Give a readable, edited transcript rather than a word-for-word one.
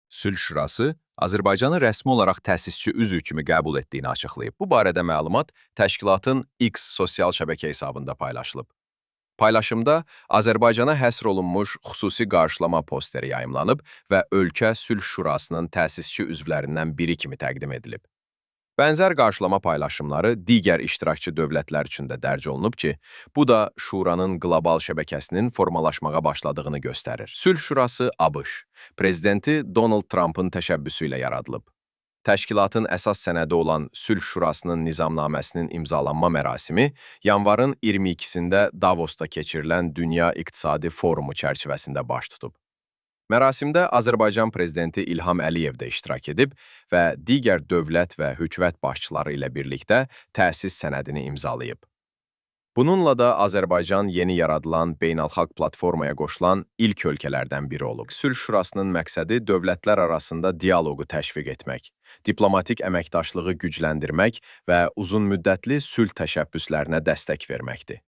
Sülh Şurası Azərbaycanı rəsmi olaraq təsisçi üzv kimi qəbul etdiyini açıqlayıb. Bu barədə məlumat təşkilatın X sosial şəbəkə hesabında paylaşılıb. Paylaşımda Azərbaycana həsr olunmuş xüsusi qarşılama posteri yayımlanıb və ölkə Sülh Şurasının təsisçi üzvlərindən biri kimi təqdim edilib. Bənzər qarşılama paylaşımları digər iştirakçı dövlətlər üçün də dərc olunub ki, bu da Şuranın qlobal şəbəkəsinin formalaşmağa başladığını göstərir. Sülh Şurası ABŞ, prezidenti Donald Trumpın təşəbbüsü ilə yaradılıb. Təşkilatın əsas sənədi olan Sülh Şurasının nizamnaməsinin imzalanma mərasimi yanvarın 22-sində Davosda keçirilən Dünya İqtisadi Forumu çərçivəsində baş tutub. Mərasimdə Azərbaycan prezidenti İlham Əliyev də iştirak edib və digər dövlət və hökumət başçıları ilə birlikdə təsis sənədini imzalayıb. Bununla da Azərbaycan yeni yaradılan beynəlxalq platformaya qoşulan ilk ölkələrdən biri olub. Sülh Şurasının məqsədi dövlətlər arasında dialoqu təşviq etmək, diplomatik əməkdaşlığı gücləndirmək və uzunmüddətli sülh təşəbbüslərinə dəstək verməkdir.